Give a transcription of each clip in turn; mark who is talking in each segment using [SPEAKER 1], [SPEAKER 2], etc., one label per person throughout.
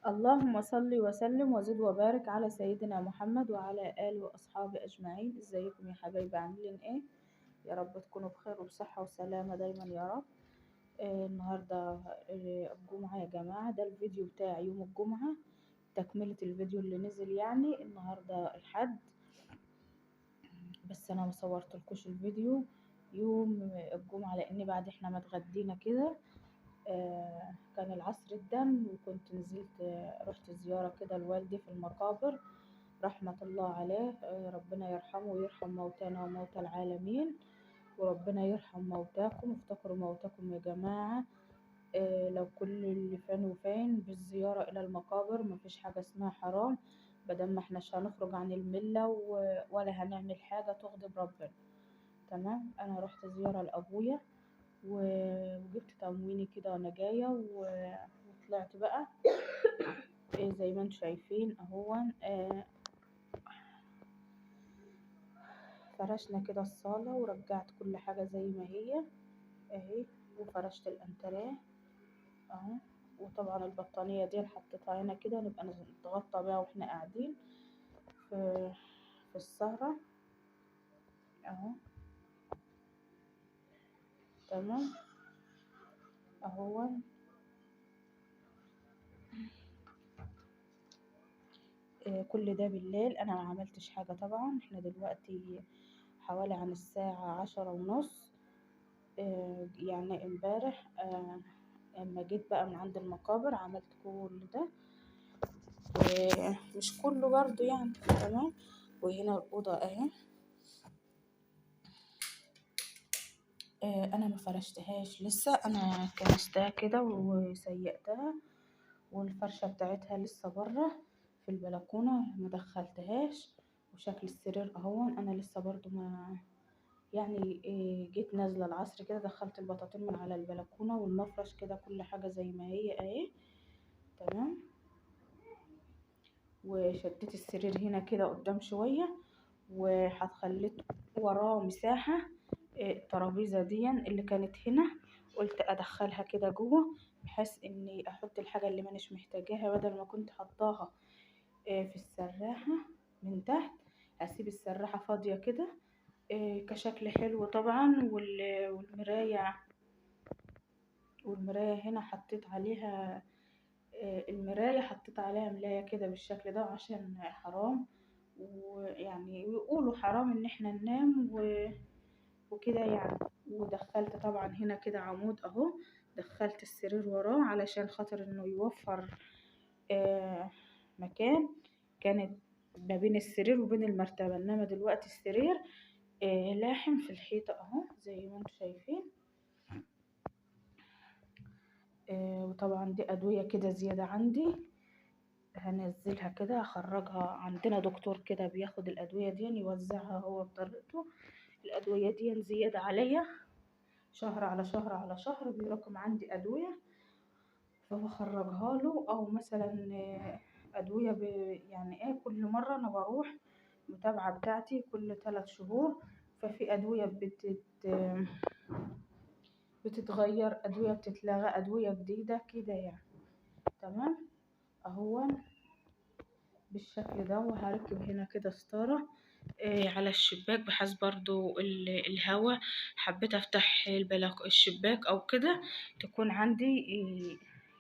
[SPEAKER 1] اللهم صل وسلم وزد وبارك على سيدنا محمد وعلى آله وأصحابه أجمعين. ازيكم يا حبايبي، عاملين ايه؟ يا رب تكونوا بخير وبصحة وسلامة دايما يا رب. النهاردة الجمعة يا جماعة، ده الفيديو بتاع يوم الجمعة، تكملة الفيديو اللي نزل. يعني النهاردة الحد، بس أنا مصورتلكوش الفيديو يوم الجمعة لأن بعد احنا ما اتغدينا كده كان العصر الدن، وكنت نزلت رحت زيارة كده لوالدي في المقابر رحمة الله عليه. ربنا يرحمه ويرحم موتانا وموتى العالمين، وربنا يرحم موتاكم. افتكروا موتاكم يا جماعة. لو كل اللي فين وفين بالزيارة إلى المقابر، مفيش حاجة اسمها حرام بدل ما احناش هنخرج عن الملة ولا هنعمل حاجة تغضب ربنا. تمام. أنا رحت زيارة لأبويا وجبت تمويني كده وانا جاية وطلعت بقى. زي ما انتم شايفين اهو. فرشنا كده الصالة ورجعت كل حاجة زي ما هي اهي، وفرشت الانتريه اهو. وطبعا البطانية دي حطيتها هنا كده نبقى نتغطى بيها واحنا قاعدين في السهرة اهو. تمام اهو. كل ده بالليل، انا ما عملتش حاجة طبعا. احنا دلوقتي حوالي عن الساعة 10:30. يعني امبارح لما جيت بقى من عند المقابر عملت كل ده، مش كله برضو يعني. تمام. وهنا الأوضة اهي. انا ما فرشتهاش لسه، انا كنستها كده وسيقتها، والفرشة بتاعتها لسه بره في البلكونة ما دخلتهاش. وشكل السرير اهو انا لسه برضو ما يعني جيت نازلة العصر كده دخلت البطاطين من على البلكونة، والمفرش كده كل حاجة زي ما هي اهي. تمام. وشديت السرير هنا كده قدام شوية، وهتخليت وراه مساحة. الترابيزة دي اللي كانت هنا قلت ادخلها كده جوه، بحيث اني احط الحاجة اللي مانيش محتاجاها بدل ما كنت حطاها في السراحة من تحت. هسيب السراحة فاضية كده كشكل حلو طبعا. والمراية هنا حطيت عليها المراية حطيت عليها ملاية كده بالشكل ده عشان حرام، ويعني يقولوا حرام ان احنا ننام وكده يعني. ودخلت طبعا هنا كده عمود اهو، دخلت السرير وراه علشان خاطر انه يوفر مكان كانت ما بين السرير وبين المرتبة. انما دلوقتي السرير لاحم في الحيطة اهو زي ما انتم شايفين. وطبعا دي ادوية كده زيادة عندي، هنزلها كده هخرجها. عندنا دكتور كده بياخد الادوية دي يوزعها هو بطريقته. الادوية دي زيادة عليا، شهر على شهر على شهر بيرقم عندي ادوية فبخرجها له. او مثلا ادوية يعني ايه، كل مرة انا بروح متابعة بتاعتي كل 3 شهور، ففي ادوية بتتغير، ادوية بتتلغى، ادوية جديدة كده يعني. تمام اهو بالشكل ده. وهركب هنا كده ستارة على الشباك بحيث برضو الهواء. حبيت افتح الشباك او كده تكون عندي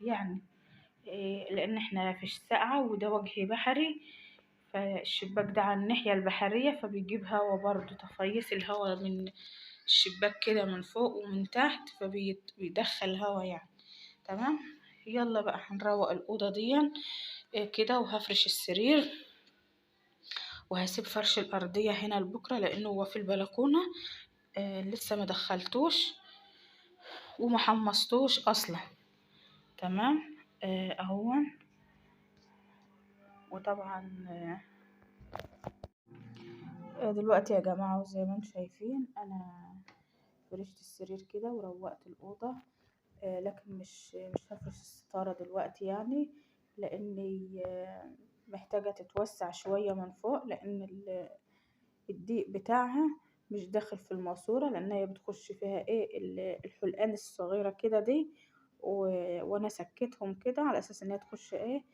[SPEAKER 1] يعني لان احنا في الساقعة وده وجه بحري، فالشباك ده على الناحية البحرية فبيجيب هوا برضو، تفيص الهوا من الشباك كده من فوق ومن تحت فبيدخل هوا يعني. تمام. يلا بقى هنروق الأوضة دي كده، وهفرش السرير وهسيب فرش الأرضية هنا لبكرة لأنه هو في البلكونة لسه ما دخلتوش وما حمصتوش أصلا. تمام أهو. وطبعا دلوقتي يا جماعة وزي ما انتم شايفين أنا فرشت السرير كده وروقت الأوضة. لكن مش هفرش الستارة دلوقتي يعني، لأني محتاجة تتوسع شوية من فوق، لأن الضيق بتاعها مش داخل في الماسورة، لأن هي بتخش فيها ايه الحلقان الصغيرة كده دي، وانا سكتهم كده على اساس ان هي تخش إيه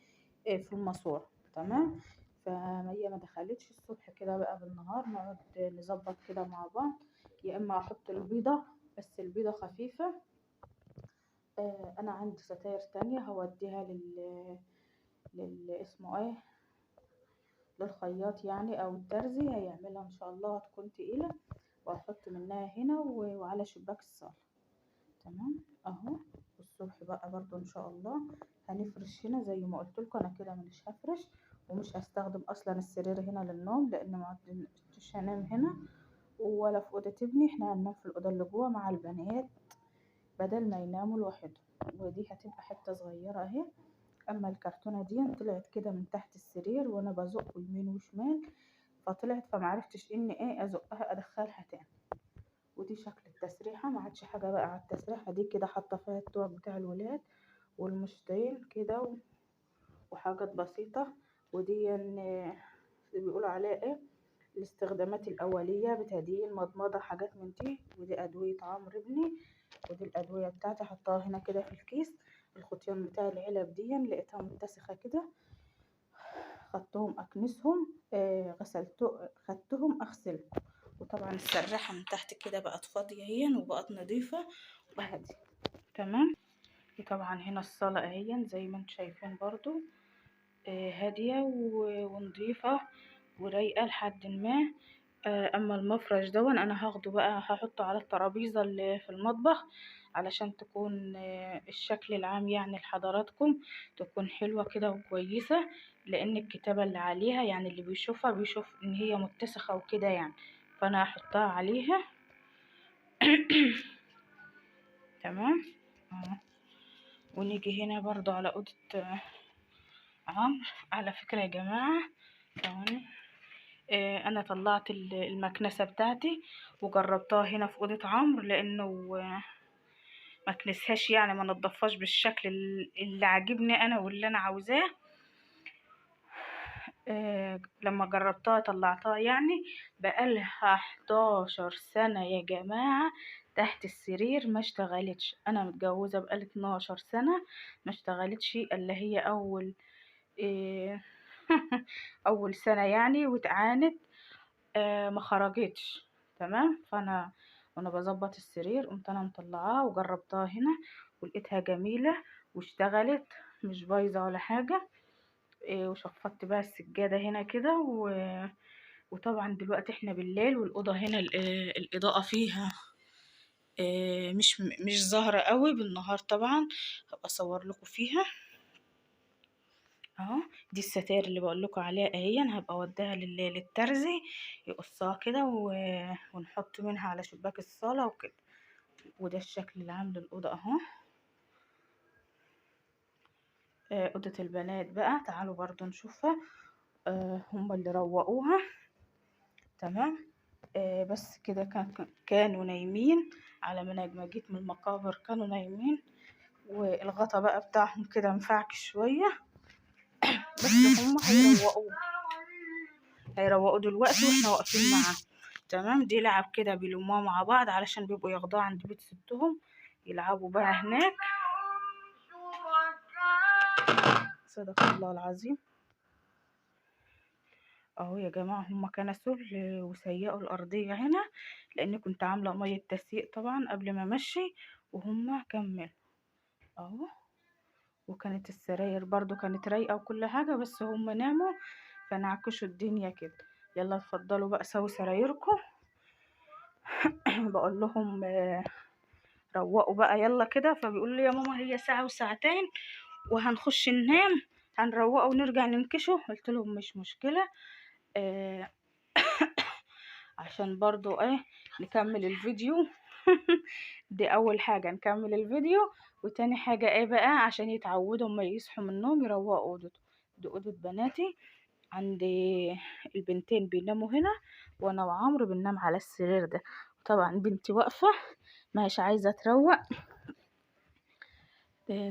[SPEAKER 1] في الماسورة. تمام. فهي ما دخلتش الصبح كده بقى بالنهار نقعد نظبط كده مع بعض. يا اما احط البيضة، بس البيضة خفيفة. انا عندي ستاير تانية هوديها اسمه ايه، للخياط يعني او الترزي، هيعملها ان شاء الله هتكون تقيلة، واحط منها هنا وعلى شباك الصالة. تمام اهو. الصبح بقى برضو ان شاء الله هنفرش هنا زي ما قلت لكم. انا كده مش هفرش ومش هستخدم اصلا السرير هنا للنوم، لان مش هنام هنا ولا في اوضه ابني. احنا هننام في الاوضه اللي جوه مع البنات بدل ما يناموا لوحدهم. ودي هتبقى حته صغيره اهي. اما الكرتونه دي طلعت كده من تحت السرير وانا بزق يمين وشمال، فطلعت فمعرفتش اني ايه ازقها ادخلها تاني. ودي شكل التسريحه، ما عادش حاجه بقى على التسريحه دي، كده حاطه فيها التوب بتاع الولاد والمشطين كده وحاجات بسيطه. ودي بيقولوا عليها ايه، الاستخدامات الأولية، بتهديل مضمضة حاجات من دي. ودي أدوية عمرو ابني، ودي الأدوية بتاعتي حطاها هنا كده في الكيس. الختيان بتاع العلب دي لقيتها متسخة كده، خدتهم أكنسهم، خدتهم أغسلهم. وطبعا السراحة من تحت كده بقت فاضية اهي وبقت نظيفة وهادية. تمام. وطبعا هنا الصالة اهي زي ما انتم شايفين برضو هادية ونظيفة ورايقة لحد ما. اما المفرش دون انا هاخده بقى هحطه على الترابيزة اللي في المطبخ علشان تكون الشكل العام يعني لحضراتكم تكون حلوة كده وكويسة، لان الكتابة اللي عليها يعني اللي بيشوفها بيشوف ان هي متسخة وكده يعني، فانا هحطها عليها. تمام. ونيجي هنا برضو على اوضة عمرو. على فكرة يا جماعة ثواني، انا طلعت المكنسة بتاعتي وجربتها هنا في اوضة عمرو، لانه ما كنسهاش يعني ما نضفهاش بالشكل اللي عاجبني انا واللي انا عاوزاه. لما جربتها طلعتها يعني بقالها 11 سنة يا جماعة تحت السرير ما اشتغلتش. انا متجوزة بقالي 12 سنة ما اشتغلتش الا هي اول اول سنة يعني، واتعانت ما خرجتش. تمام. وانا بظبط السرير قمت انا مطلعاها وجربتها هنا ولقيتها جميلة واشتغلت مش بايظة ولا حاجة. وشفطت بقى السجادة هنا كده وطبعا دلوقتي احنا بالليل والأوضة هنا الإضاءة فيها مش ظاهرة قوي. بالنهار طبعا هبقى اصور لكم فيها اهو. دي الستائر اللي بقول لكم عليها اهي، انا هبقى اوديها للترزي يقصها كده ونحط منها على شباك الصالة وكده. وده الشكل العام للأوضة اهو. أوضة البنات بقى تعالوا برضو نشوفها. هم اللي روقوها. تمام. بس كده كانوا نايمين على ما جيت من المقابر، كانوا نايمين والغطا بقى بتاعهم كده مفعك شوية، بس هم هيروقوا دلوقتي واحنا واقفين معاهم. تمام. دي لعب كده بيلموها مع بعض علشان بيبقوا ياخدوها عند بيت ستهم يلعبوا بقى هناك. صدق الله العظيم. اهو يا جماعة هم كنسوا وسيقوا الأرضية هنا، لأن كنت عاملة مية تسييق طبعا قبل ما امشي، وهم كملوا اهو. وكانت السراير برضو كانت رايقة وكل حاجة، بس هم ناموا فنعكشوا الدنيا كده. يلا اتفضلوا بقى سووا سرايركم. بقول لهم روقوا بقى يلا كده، فبيقولوا لي يا ماما هي ساعة وساعتين وهنخش ننام، هنروقه ونرجع ننكشه. قلت لهم مش مشكلة عشان برضو نكمل الفيديو. دي اول حاجة نكمل الفيديو، وتاني حاجة بقى عشان يتعودوا اما يصحوا من النوم يروقوا اوضته. دي اوضة بناتي، عندي البنتين بيناموا هنا وانا وعمرو بننام على السرير ده. طبعا بنتي واقفة مش عايزة تروق.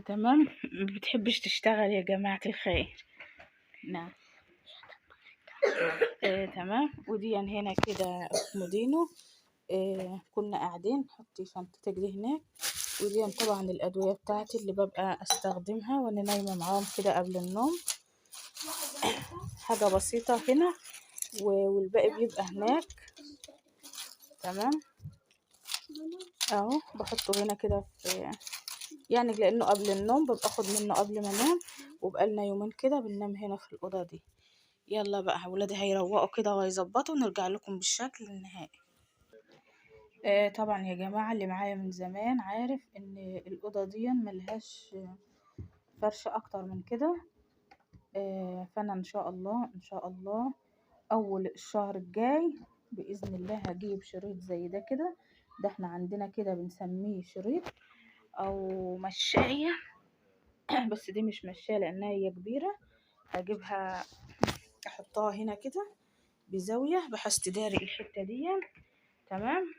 [SPEAKER 1] تمام. بتحبش تشتغل يا جماعة الخير. نعم. تمام. ودي هنا كده مودينو. كنا قاعدين، حطي شنطتك دي هناك. ودي طبعا الادويه بتاعتي اللي ببقى استخدمها وانا نايمه معاهم كده قبل النوم. حاجه بسيطه هنا والباقي بيبقى هناك. تمام اهو بحطه هنا كده في يعني لانه قبل النوم ببقى اخد منه قبل ما انام، وبقالنا يومين كده بننام هنا في الاوضه دي. يلا بقى ولادي هيروقوا كده وهيظبطوا ونرجع لكم بالشكل النهائي. طبعا يا جماعه اللي معايا من زمان عارف ان الاوضه دي ملهاش فرش اكتر من كده. فانا ان شاء الله اول الشهر الجاي باذن الله هجيب شريط زي ده كده. ده احنا عندنا كده بنسميه شريط او مشاية بس دي مش مشاية لانها هي كبيرة. هجيبها احطها هنا كده بزاوية بحيث تداري الحتة دي. تمام.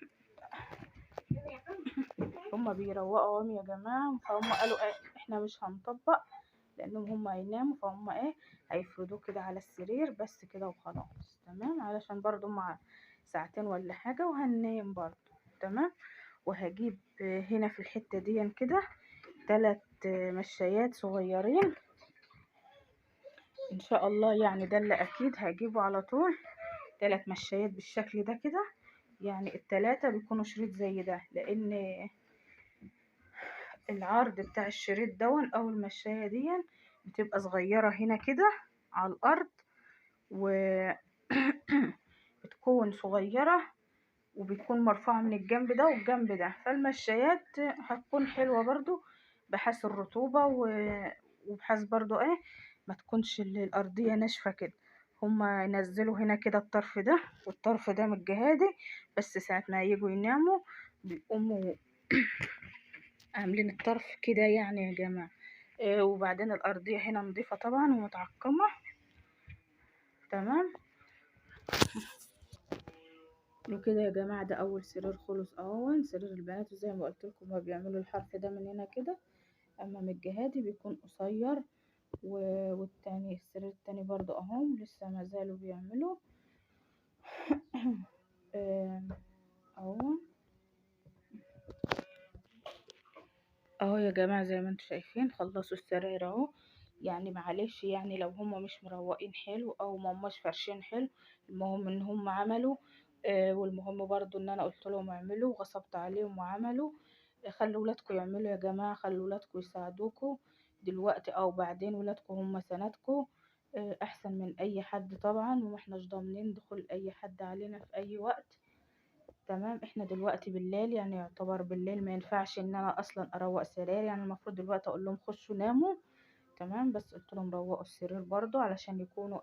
[SPEAKER 1] هما بيروقوا يا جماعة، فهم قالوا احنا مش هنطبق لانهم هما هيناموا، فهم هيفردوه كده على السرير بس كده وخلاص. تمام علشان برضو مع ساعتين ولا حاجة وهننام برضو. تمام. وهجيب هنا في الحتة دي كده 3 مشايات صغيرين ان شاء الله. يعني ده اللي اكيد هجيبه على طول، 3 مشايات بالشكل ده كده. يعني ال3 بيكونوا شريط زي ده، لان العرض بتاع الشريط دون او المشاية دي بتبقى صغيرة هنا كده على الارض، و بتكون صغيرة وبتكون مرفوعة من الجنب ده والجنب ده. فالمشايات هتكون حلوة برضو بحيث الرطوبة وبحيث برضو ما تكونش الأرضية ناشفة كده. هما ينزلوا هنا كده الطرف ده والطرف ده من الجهة دي، بس ساعة ما يجوا يناموا بيقوموا عاملين الطرف كده يعني يا جماعة. وبعدين الأرضية هنا نضيفة طبعا ومتعقمة. تمام. وكده يا جماعة ده أول سرير خلص أهون. سرير البنات زي ما قلت لكم ما بيعملوا الحرف ده من هنا كده، أما من الجهة دي بيكون قصير. والتاني السرير التاني برضو أهم لسه ما زالوا بيعملوا أهون اهو يا جماعة زي ما انتم شايفين خلصوا السراير اهو. يعني معلش يعني لو هم مش مروقين حلو او ما هماش فرشين حلو، المهم ان هم عملوا. والمهم برضو ان انا قلت لهم اعملوا وغصبت عليهم وعملوا. خلوا ولادكم يعملوا يا جماعة، خلوا ولادكم يساعدوكوا دلوقتي او بعدين. ولادكم هم سندكم احسن من اي حد طبعا، ومحناش ضامنين دخول اي حد علينا في اي وقت. تمام. احنا دلوقتي بالليل يعني يعتبر بالليل ما ينفعش ان انا اصلا اروق سرير. يعني المفروض دلوقتي اقول لهم خشوا ناموا. تمام. بس قلت لهم روقوا السرير برضو علشان يكونوا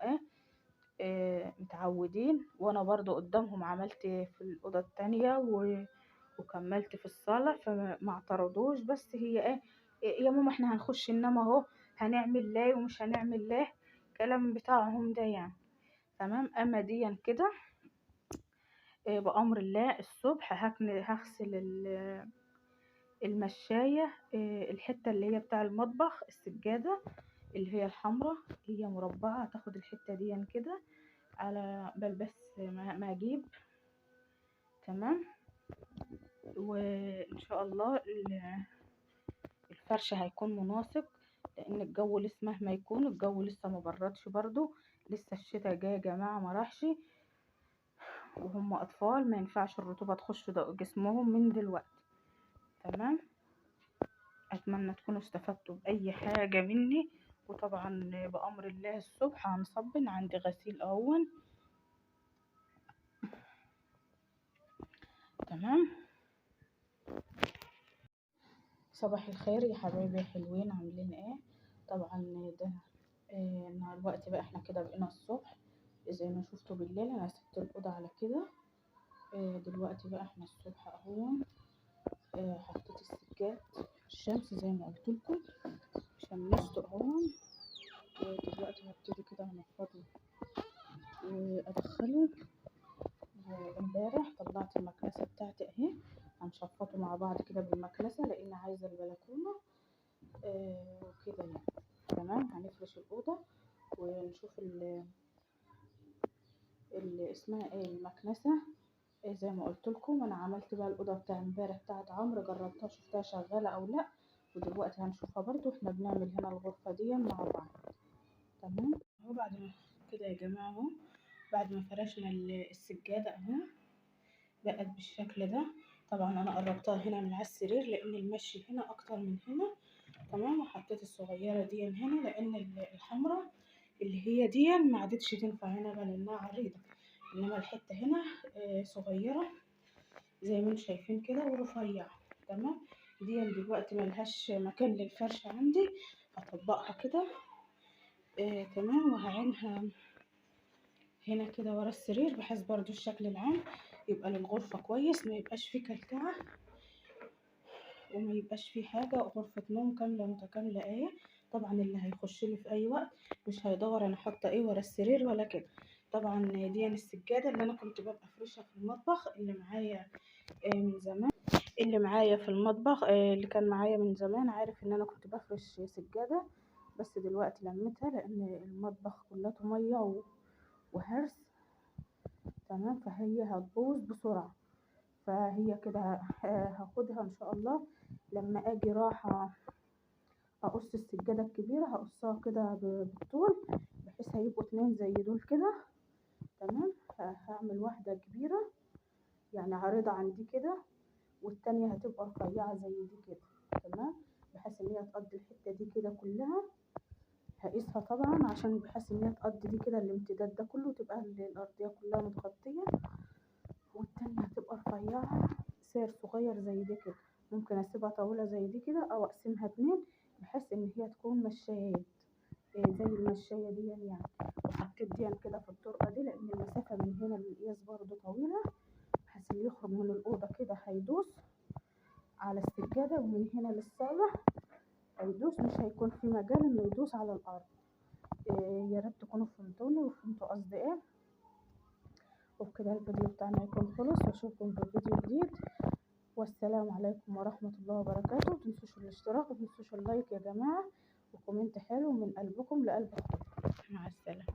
[SPEAKER 1] متعودين. وانا برضو قدامهم عملت في الاوضه التانية وكملت في الصاله فما اعترضوش. بس هي يا ماما احنا هنخش ننام اهو، هنعمل ليه ومش هنعمل ليه كلام بتاعهم ده يعني. تمام. اما ديا كده بأمر الله الصبح هغسل المشاية. الحتة اللي هي بتاع المطبخ السجادة اللي هي الحمراء هي مربعة، هتاخد الحتة دي كده على بال بس ما اجيب. تمام. وان شاء الله الفرش هيكون مناسب، لان الجو لسه مهما يكون الجو لسه ما بردش برضو. لسه الشتاء جاي يا جماعة ما راحش، وهم اطفال ما ينفعش الرطوبة تخش جسمهم من دلوقتي. تمام. اتمنى تكونوا استفدتوا باي حاجه مني. وطبعا بامر الله الصبح هنصبن عندي غسيل اهون. تمام. صباح الخير يا حبايبي حلوين، عاملين ايه؟ طبعا ده الوقت بقى احنا كده بقينا الصبح زي ما شفتوا. بالليل انا سبت الاوضه على كده. دلوقتي بقى احنا الصبح اهون. حطيت السجاد في الشمس زي ما قلت لكم، شمسته اهون. ودلوقتي هبتدي كده انفضه وادخله. امبارح طلعت المكنسة بتاعتي اهي، هنشفطه مع بعض كده بالمكنسة لان عايزة البلكونة وكده يعني. تمام. هنفرش الأوضة ونشوف اللي اسمها ايه المكنسة زي ما قلت لكم انا عملت بقى الاوضه بتاع امبارح بتاعت عمرو، جربتها شفتها شغاله او لا، ودلوقتي هنشوفها برضو. احنا بنعمل هنا الغرفه دي مع بعض. تمام. اهو بعد ما كده يا جماعه، اهو بعد ما فرشنا السجاده اهو بقت بالشكل ده. طبعا انا قربتها هنا من على السرير لان المشي هنا اكتر من هنا. تمام. وحطيت الصغيره دي هنا لان الحمراء اللي هي دي ما عادتش تنفع هنا بقى لانها عريضه، انما الحته هنا صغيره زي ما انتم شايفين كده ورفيعه. تمام. دي دلوقتي ملهاش مكان للفرش عندي، هطبقها كده. تمام. وهعينها هنا كده ورا السرير بحيث برضو الشكل العام يبقى للغرفة كويس، ما يبقاش فيه كلكعة وما يبقاش فيه حاجة. غرفة نوم كاملة متكاملة اهي. طبعا اللي هيخش لي في اي وقت مش هيدور انا حاطة ايه ورا السرير ولا كده. طبعا دي السجادة اللي انا كنت ببقى افرشها في المطبخ اللي معايا من زمان. اللي معايا في المطبخ اللي كان معايا من زمان عارف ان انا كنت بفرش سجادة، بس دلوقتي لميتها لان المطبخ كلته مية وهرس. تمام. فهي هتبوظ بسرعة، فهي كده هاخدها ان شاء الله لما اجي راح اقص السجادة الكبيرة، هقصها كده بالطول بحيث هيبقوا اتنين زي دول كده. تمام. هعمل واحدة كبيرة يعني عريضة عن دي كده، والتانية هتبقى رفيعة زي دي كده. تمام. بحيث ان هي تقضي الحتة دي كده كلها. هقيسها طبعا عشان بحيث ان هي تقضي دي كده الامتداد ده كله، تبقى الارضية كلها متغطية، والتانية هتبقى رفيعة سير صغير زي دي كده. ممكن اسيبها طويلة زي دي كده او اقسمها اتنين بحيث ان هي تكون مشايات زي المشاية دي يعني. وحطيت دي كده في الطرقة دي لان المسافة من هنا للقياس برضو طويلة، بحيث اللي يخرج من الأوضة كده هيدوس على السجادة، ومن هنا للصالة هيدوس، مش هيكون في مجال انه يدوس على الأرض. يا ريت تكونوا فهمتوني وفهمتوا قصدي ايه. وبكده الفيديو بتاعنا يكون خلص، واشوفكم في فيديو جديد، والسلام عليكم ورحمة الله وبركاته. متنسوش الاشتراك ومتنسوش اللايك يا جماعة، وكومنت حلو من قلبكم لقلب اخوكم. مع السلامة.